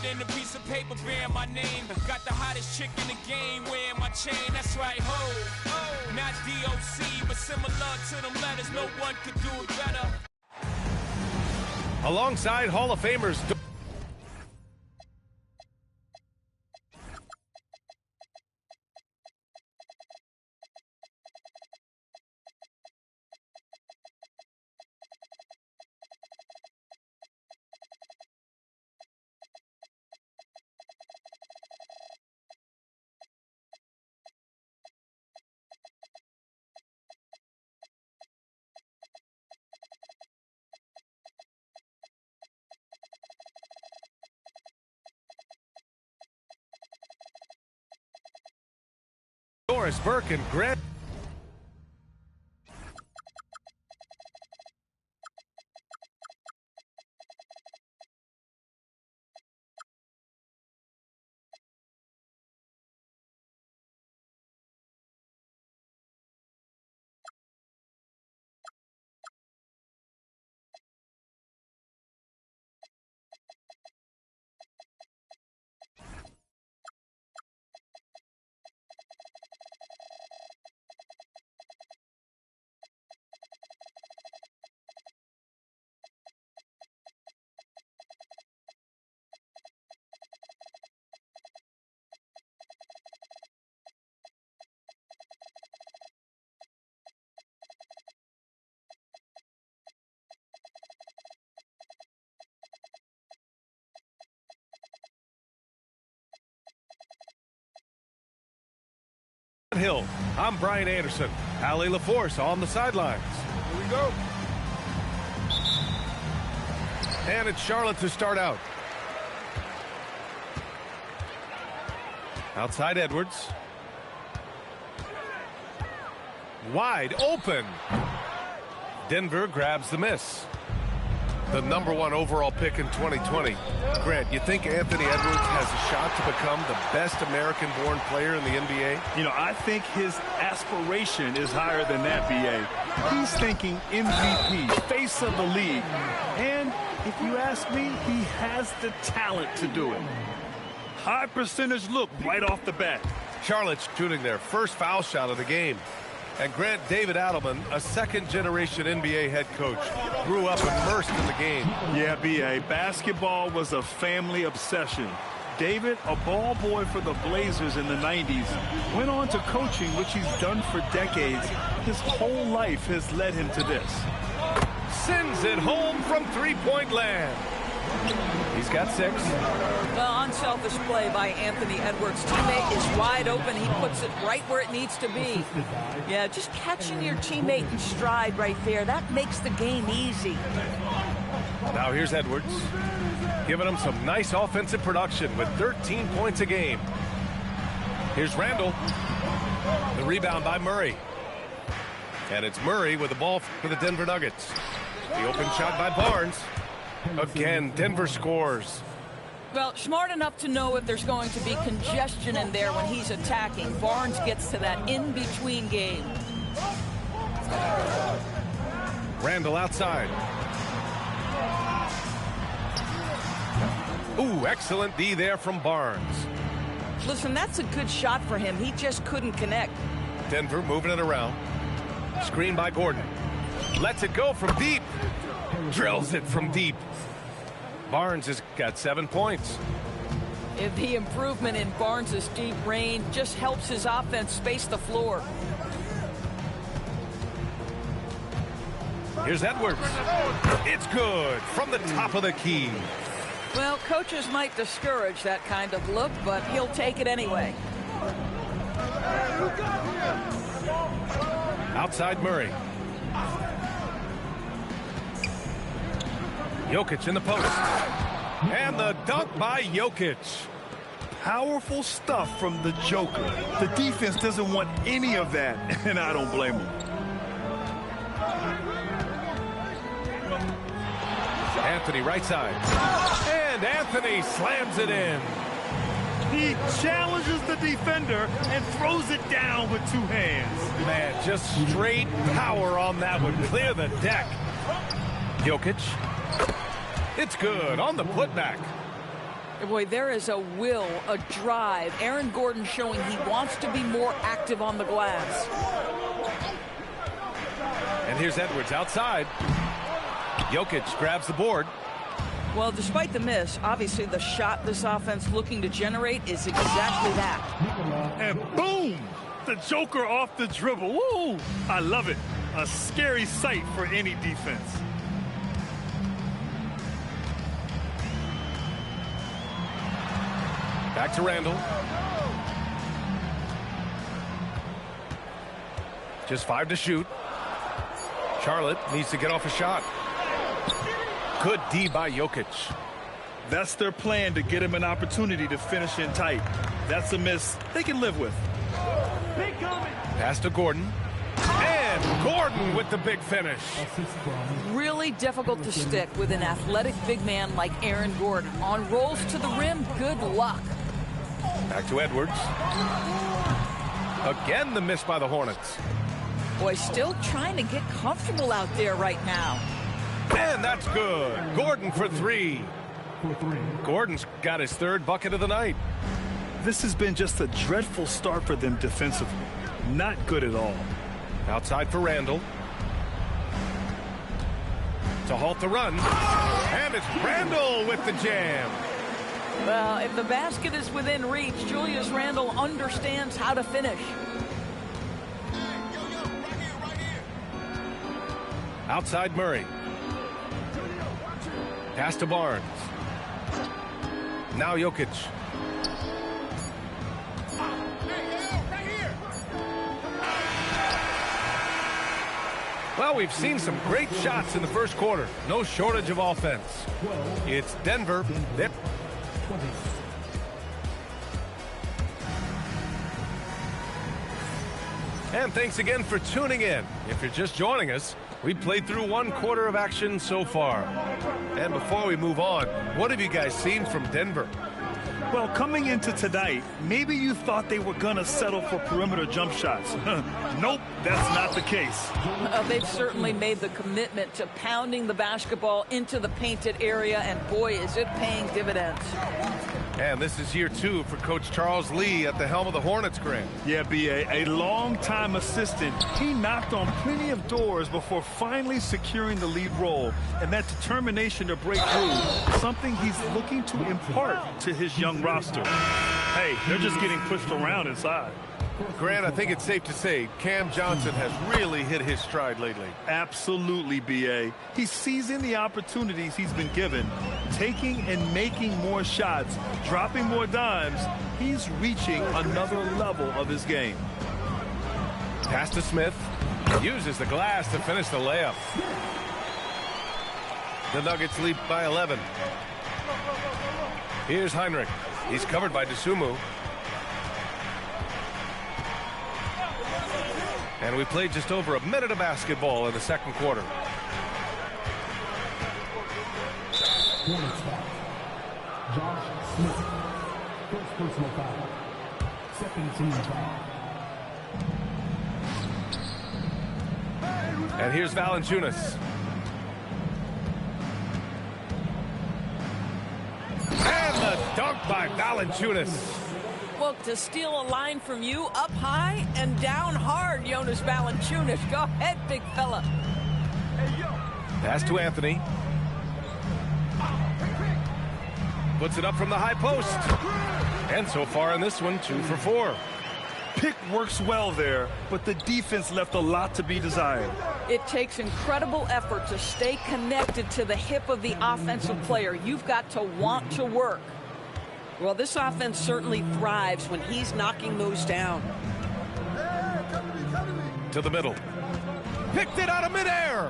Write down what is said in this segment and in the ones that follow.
than a piece of paper bearing my name. Got the hottest chick in the game wearing my chain. That's right, ho. Not DOC, but similar to them letters. No one could do it better. Alongside Hall of Famers. Doris Burke and Grant. Hill. I'm Brian Anderson. Allie LaForce on the sidelines. Here we go. And it's Charlotte to start out. Outside Edwards. Wide open. Denver grabs the miss. The #1 overall pick in 2020. Grant, you think Anthony Edwards has a shot to become the best American-born player in the NBA? You know, I think his aspiration is higher than that, B.A. He's thinking MVP, face of the league. And if you ask me, he has the talent to do it. High percentage look right off the bat. Charlotte's shooting their first foul shot of the game. And Grant, David Adelman, a second-generation NBA head coach, grew up immersed in the game. Yeah, B.A., basketball was a family obsession. David, a ball boy for the Blazers in the 90s, went on to coaching, which he's done for decades. His whole life has led him to this. Sends it home from three-point land. He's got 6. Well, unselfish play by Anthony Edwards. Teammate is wide open. He puts it right where it needs to be. Yeah, just catching your teammate in stride right there. That makes the game easy. Now here's Edwards. Giving him some nice offensive production with 13 points a game. Here's Randall. The rebound by Murray. And it's Murray with the ball for the Denver Nuggets. The open shot by Barnes. Again, Denver scores. Well, smart enough to know if there's going to be congestion in there when he's attacking. Barnes gets to that in-between game. Randall outside. Ooh, excellent D there from Barnes. Listen, that's a good shot for him. He just couldn't connect. Denver moving it around. Screen by Gordon. Lets it go from deep. Drills it from deep. Barnes has got 7 points. If the improvement in Barnes' deep range just helps his offense space the floor. Here's Edwards. It's good from the top of the key. Well, coaches might discourage that kind of look, but he'll take it anyway. Outside Murray. Jokic in the post. And the dunk by Jokic. Powerful stuff from the Joker. The defense doesn't want any of that, and I don't blame him. Anthony right side. And Anthony slams it in. He challenges the defender and throws it down with 2 hands. Man, just straight power on that one. Clear the deck. Jokic. It's good on the putback. Boy, there is a will, a drive. Aaron Gordon showing he wants to be more active on the glass. And here's Edwards outside. Jokic grabs the board. Well, despite the miss, obviously the shot this offense looking to generate is exactly that. And boom! The Joker off the dribble. Woo! I love it. A scary sight for any defense. Back to Randall. Just 5 to shoot. Charlotte needs to get off a shot. Good D by Jokic. That's their plan, to get him an opportunity to finish in tight. That's a miss they can live with. Pass to Gordon. And Gordon with the big finish. Really difficult to stick with an athletic big man like Aaron Gordon. On rolls to the rim, good luck. Back to Edwards. Again, the miss by the Hornets. Boy, still trying to get comfortable out there right now. And that's good. Gordon for 3. Gordon's got his 3rd bucket of the night. This has been just a dreadful start for them defensively. Not good at all. Outside for Randall. To halt the run. And it's Randall with the jam. Well, if the basket is within reach, Julius Randle understands how to finish. Outside Murray. Pass to Barnes. Now Jokic. Well, we've seen some great shots in the first quarter. No shortage of offense. It's Denver. And thanks again for tuning in. If you're just joining us, we played through 1 quarter of action so far. And before we move on, what have you guys seen from Denver? Well, coming into tonight, maybe you thought they were going to settle for perimeter jump shots. Nope, that's not the case. They've certainly made the commitment to pounding the basketball into the painted area, and boy, is it paying dividends. And this is year 2 for Coach Charles Lee at the helm of the Hornets, Grant. Yeah, B.A., a long-time assistant. He knocked on plenty of doors before finally securing the lead role. And that determination to break through, something he's looking to impart to his young roster. Hey, they're just getting pushed around inside. Grant, I think it's safe to say Cam Johnson has really hit his stride lately. Absolutely, B.A. He's seizing the opportunities he's been given, taking and making more shots, dropping more dimes. He's reaching another level of his game. Pass to Smith. Uses the glass to finish the layup. The Nuggets lead by 11. Here's Heinrich. He's covered by DeSumo. And we played just over a minute of basketball in the second quarter. Josh Smith, first personal foul, second team foul. And here's Valanciunas. And the dunk by Valanciunas. Well, to steal a line from you, up high and down hard, Jonas Valanciunas. Go ahead, big fella. Pass to Anthony. Puts it up from the high post. And so far in this one, 2 for 4. Pick works well there, but the defense left a lot to be desired. It takes incredible effort to stay connected to the hip of the offensive player. You've got to want to work. Well, this offense certainly thrives when he's knocking those down. To the middle. Picked it out of midair.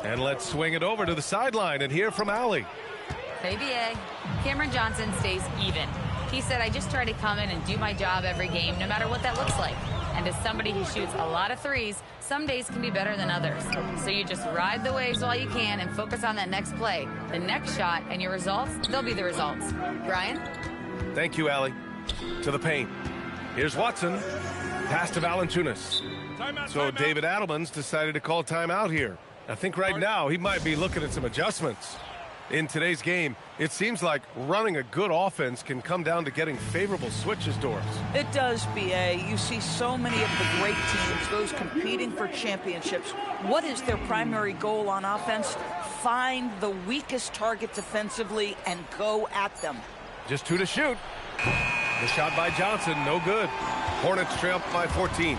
And let's swing it over to the sideline and hear from Allie. Hey, BA. Cameron Johnson stays even. He said, I just try to come in and do my job every game, no matter what that looks like. And as somebody who shoots a lot of threes, some days can be better than others. So you just ride the waves while you can and focus on that next play. The next shot and your results, they'll be the results. Brian? Thank you, Allie. To the paint. Here's Watson. Pass to Valanciunas. So David Adelman's decided to call timeout here. I think right now he might be looking at some adjustments. In today's game, it seems like running a good offense can come down to getting favorable switches, Doris. It does, B.A. You see so many of the great teams, those competing for championships. What is their primary goal on offense? Find the weakest target defensively and go at them. Just 2 to shoot. The shot by Johnson, no good. Hornets trail up by 14.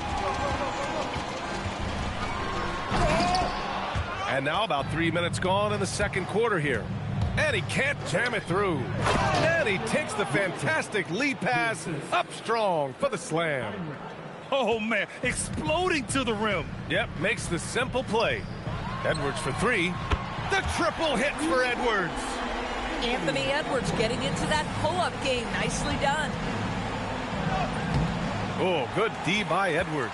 And now about 3 minutes gone in the second quarter here. And he can't jam it through. And he takes the fantastic lead pass up strong for the slam. Oh, man, exploding to the rim. Yep, makes the simple play. Edwards for 3. The triple hit for Edwards. Anthony Edwards getting into that pull-up game. Nicely done. Oh, good D by Edwards.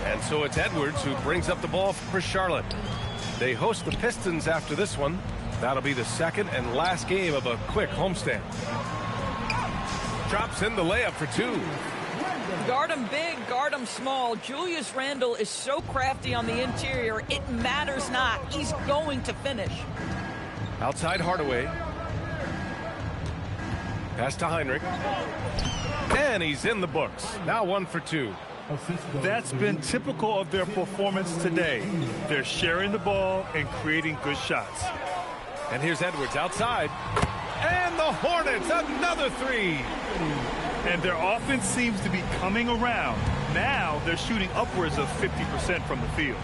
And so it's Edwards who brings up the ball for Charlotte. They host the Pistons after this one. That'll be the second and last game of a quick homestand. Drops in the layup for 2. Guard him big, guard him small. Julius Randle is so crafty on the interior, it matters not. He's going to finish. Outside Hardaway. Pass to Heinrich. And he's in the books. Now 1 for 2. That's been typical of their performance today. They're sharing the ball and creating good shots. And here's Edwards outside. And the Hornets, another 3. And their offense seems to be coming around. Now they're shooting upwards of 50% from the field.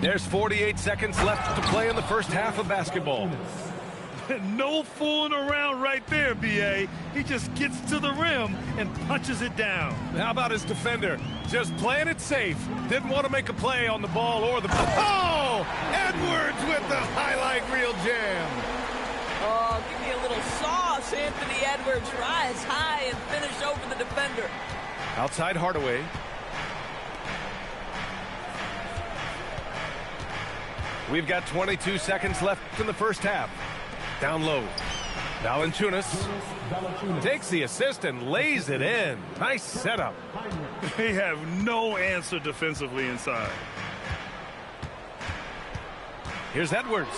There's 48 seconds left to play in the first half of basketball. No fooling around right there, B.A. He just gets to the rim and punches it down. How about his defender? Just playing it safe. Didn't want to make a play on the ball or the... Oh! Edwards with the highlight reel jam. Oh, give me a little sauce, Anthony Edwards. Rise high and finish over the defender. Outside Hardaway. We've got 22 seconds left in the first half. Down low. Valanciunas takes the assist and lays it in. Nice setup. They have no answer defensively inside. Here's Edwards.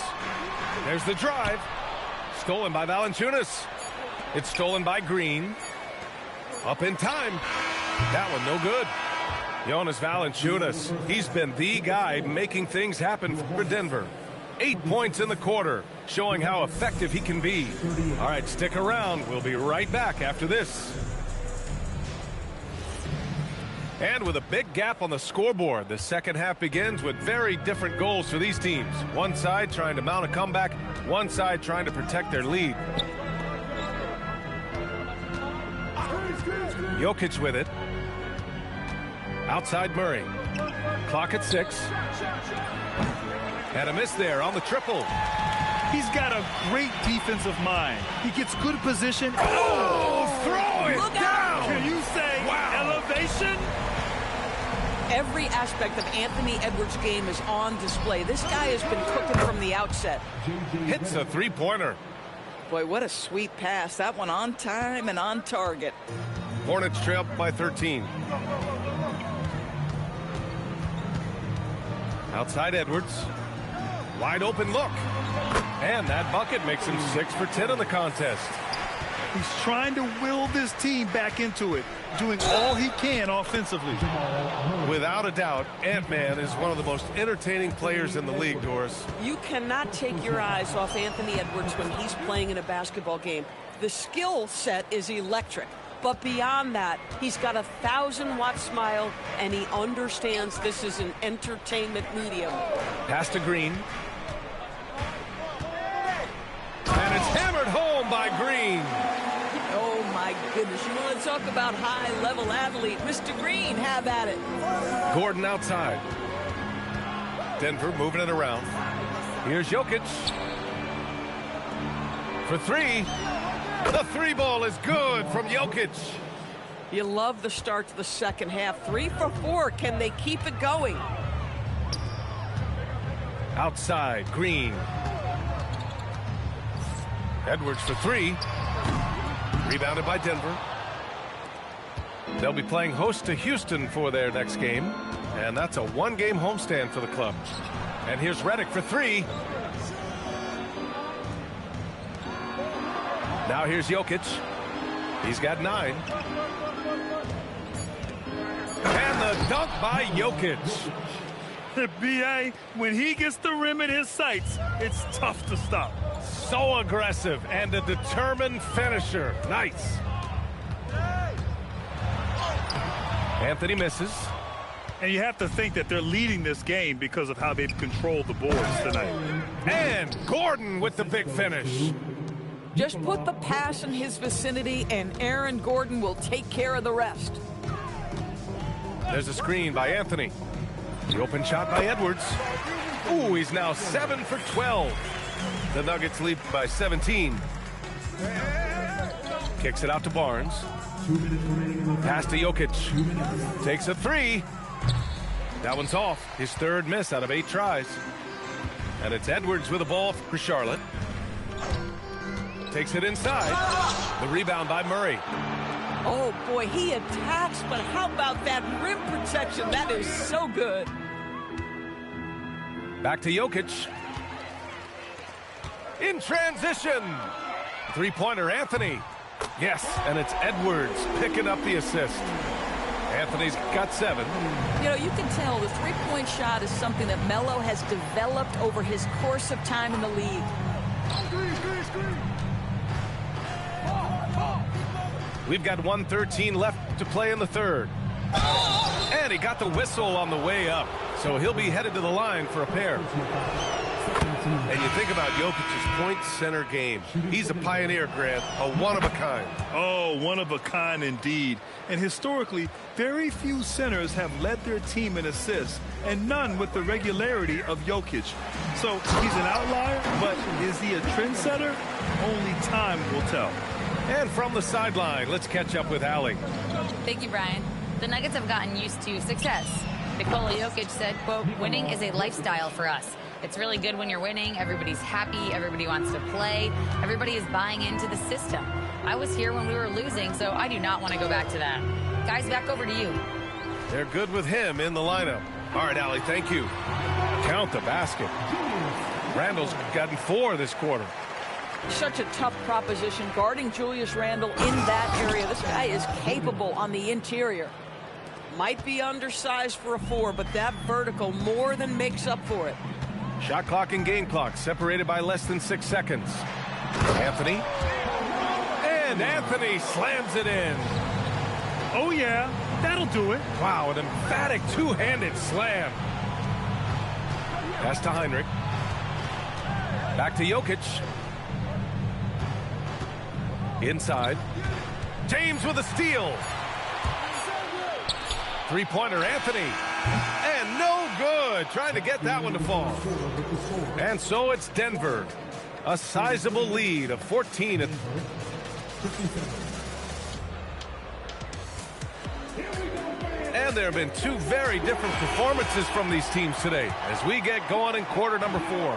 There's the drive. Stolen by Valanciunas. It's stolen by Green. Up in time. That one no good. Jonas Valanciunas. He's been the guy making things happen for Denver. 8 points in the quarter, showing how effective he can be. All right, stick around. We'll be right back after this. And with a big gap on the scoreboard, the second half begins with very different goals for these teams. One side trying to mount a comeback, one side trying to protect their lead. Jokic with it. Outside Murray. Clock at 6. And a miss there on the triple. He's got a great defensive mind. He gets good position. Oh, throw it down! Can you say elevation? Every aspect of Anthony Edwards' game is on display. This guy has been cooking from the outset. Hits a three-pointer. Boy, what a sweet pass. That one on time and on target. Hornets trail up by 13. Outside Edwards. Wide open look. And that bucket makes him 6 for 10 in the contest. He's trying to will this team back into it, doing all he can offensively. Without a doubt, Ant-Man is one of the most entertaining players in the league, Doris. You cannot take your eyes off Anthony Edwards when he's playing in a basketball game. The skill set is electric. But beyond that, he's got a 1,000-watt smile, and he understands this is an entertainment medium. Pass to Green. And it's hammered home by Green. Oh, my goodness. You want to talk about high-level athlete. Mr. Green, have at it. Gordon outside. Denver moving it around. Here's Jokic. For 3. The 3 ball is good from Jokic. You love the start to the second half. 3 for 4. Can they keep it going? Outside, Green. Edwards for 3. Rebounded by Denver. They'll be playing host to Houston for their next game. And that's a one-game homestand for the club. And here's Redick for three. Now here's Jokic. He's got 9. And the dunk by Jokic. B.A., when he gets the rim in his sights, it's tough to stop. So aggressive and a determined finisher. Nice. Anthony misses. And you have to think that they're leading this game because of how they've controlled the boards tonight. And Gordon with the big finish. Just put the pass in his vicinity, and Aaron Gordon will take care of the rest. There's a screen by Anthony. The open shot by Edwards. Ooh, he's now 7 for 12. The Nuggets lead by 17. Kicks it out to Barnes. Pass to Jokic. Takes a 3. That one's off. His third miss out of 8 tries. And it's Edwards with the ball for Charlotte. Takes it inside. The rebound by Murray. Oh, boy, he attacks, but how about that rim protection? That is so good. Back to Jokic. In transition. Three-pointer, Anthony. Yes, and it's Edwards picking up the assist. Anthony's got 7. You know, you can tell the three-point shot is something that Melo has developed over his course of time in the league. We've got 1:13 left to play in the third. And he got the whistle on the way up. So he'll be headed to the line for a pair. And you think about Jokic's point center game. He's a pioneer, Grant, a one-of-a-kind. Oh, one-of-a-kind indeed. And historically, very few centers have led their team in assists, and none with the regularity of Jokic. So he's an outlier, but is he a trendsetter? Only time will tell. And from the sideline, let's catch up with Allie. Thank you, Brian. The Nuggets have gotten used to success. Nikola Jokic said, quote, "Winning is a lifestyle for us. It's really good when you're winning. Everybody's happy. Everybody wants to play. Everybody is buying into the system. I was here when we were losing, so I do not want to go back to that." Guys, back over to you. They're good with him in the lineup. All right, Allie, thank you. Count the basket. Randall's gotten 4 this quarter. Such a tough proposition guarding Julius Randle in that area. This guy is capable on the interior. Might be undersized for a 4, but that vertical more than makes up for it. Shot clock and game clock separated by less than 6 seconds. Anthony. And Anthony slams it in. Oh, yeah, that'll do it. Wow, an emphatic two-handed slam. Pass to Heinrich. Back to Jokic. Inside. James with a steal. Three-pointer, Anthony. And no good. Trying to get that one to fall. And so it's Denver. A sizable lead of 14. And there have been 2 very different performances from these teams today as we get going in quarter number 4.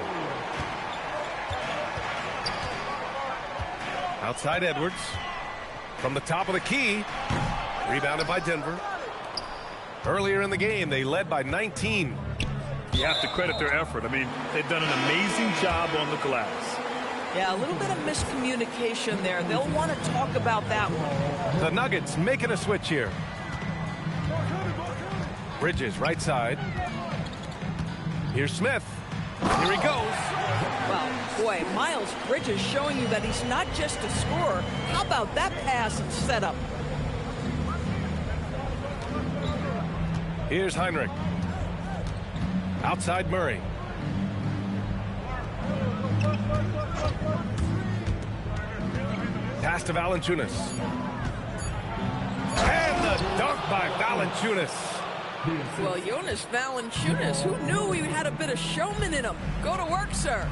Outside Edwards. From the top of the key. Rebounded by Denver. Earlier in the game, they led by 19. You have to credit their effort. I mean, they've done an amazing job on the glass. Yeah, a little bit of miscommunication there. They'll want to talk about that one. The Nuggets making a switch here. Bridges, right side. Here's Smith. Here he goes. Well, boy, Miles Bridges showing you that he's not just a scorer. How about that pass and setup? Here's Heinrich. Outside Murray. Pass to Valanciunas. And the dunk by Valanciunas. Well, Jonas Valanciunas, who knew he had a bit of showman in him? Go to work, sir.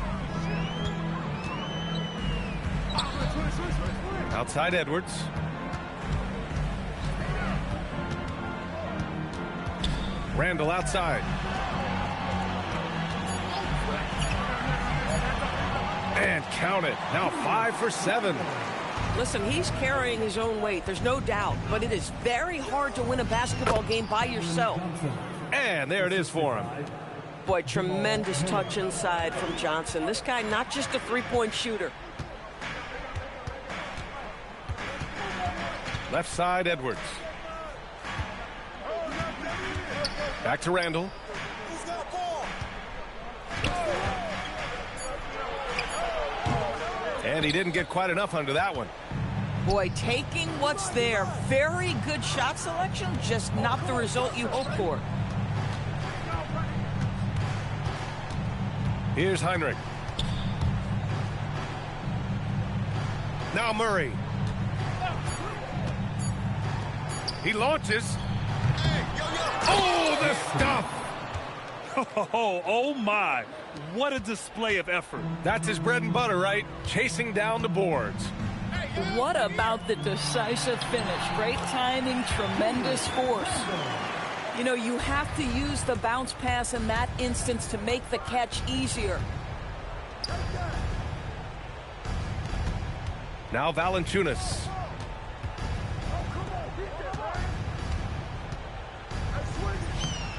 Outside Edwards. Randall outside. And count it. Now 5 for 7. Listen, he's carrying his own weight. There's no doubt. But it is very hard to win a basketball game by yourself. And there it is for him. Boy, tremendous touch inside from Johnson. This guy, not just a three-point shooter. Left side, Edwards. Back to Randall. And he didn't get quite enough under that one. Boy, taking what's there. Very good shot selection, just not the result you hope for. Here's Heinrich. Now Murray. He launches. Oh, the stuff! Oh my. What a display of effort. That's his bread and butter, right? Chasing down the boards. What about the decisive finish? Great timing, tremendous force. You know, you have to use the bounce pass in that instance to make the catch easier. Now Valanciunas.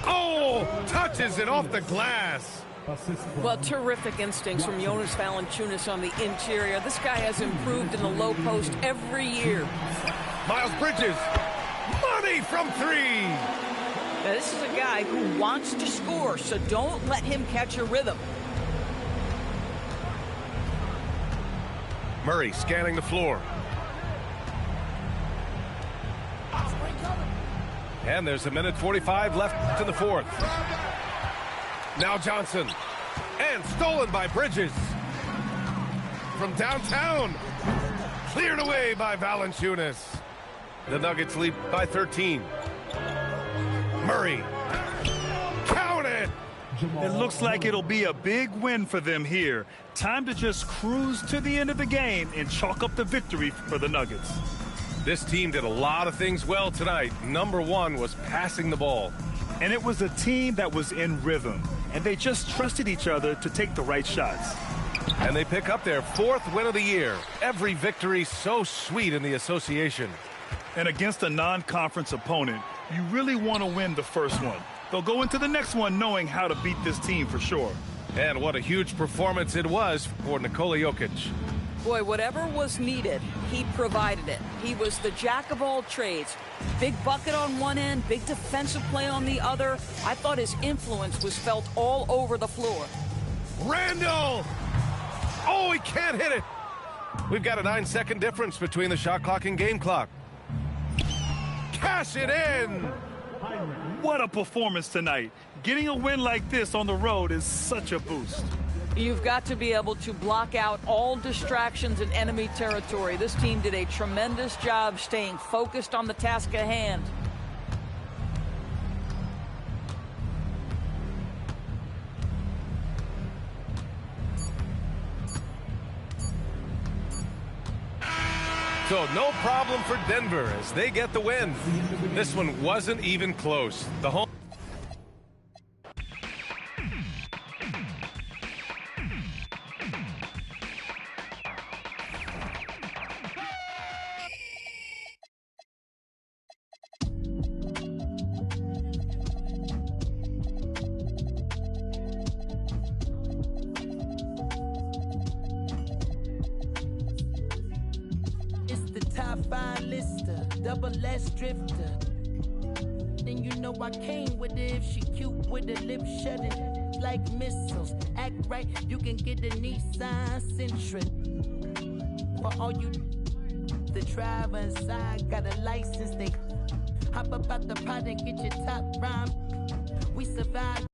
Oh, touches it off the glass. Well, terrific instincts from Jonas Valanciunas on the interior. This guy has improved in the low post every year. Miles Bridges. Money from three. Now, this is a guy who wants to score, so don't let him catch a rhythm. Murray scanning the floor. And there's a minute 45 left to the fourth. Now Johnson. And stolen by Bridges. From downtown. Cleared away by Valanciunas. The Nuggets lead by 13. Murray. Count it! It looks like it'll be a big win for them here. Time to just cruise to the end of the game and chalk up the victory for the Nuggets. This team did a lot of things well tonight. Number one was passing the ball. And it was a team that was in rhythm, and they just trusted each other to take the right shots. And they pick up their fourth win of the year. Every victory so sweet in the association. And against a non-conference opponent, you really want to win the first one. They'll go into the next one knowing how to beat this team for sure. And what a huge performance it was for Nikola Jokic. Boy, whatever was needed, he provided it. He was the jack of all trades. Big bucket on one end, big defensive play on the other. I thought his influence was felt all over the floor. Randall! Oh, he can't hit it. We've got a 9-second difference between the shot clock and game clock. Cash it in! What a performance tonight. Getting a win like this on the road is such a boost. You've got to be able to block out all distractions in enemy territory. This team did a tremendous job staying focused on the task at hand. So no problem for Denver as they get the win. This one wasn't even close. The home. Double S drifter. Then you know I came with it. If she cute with the lip shutting like missiles. Act right, you can get the Nissan Sentra. For all you the driver inside got a license, they hop up out the pot and get your top rhyme. We survive.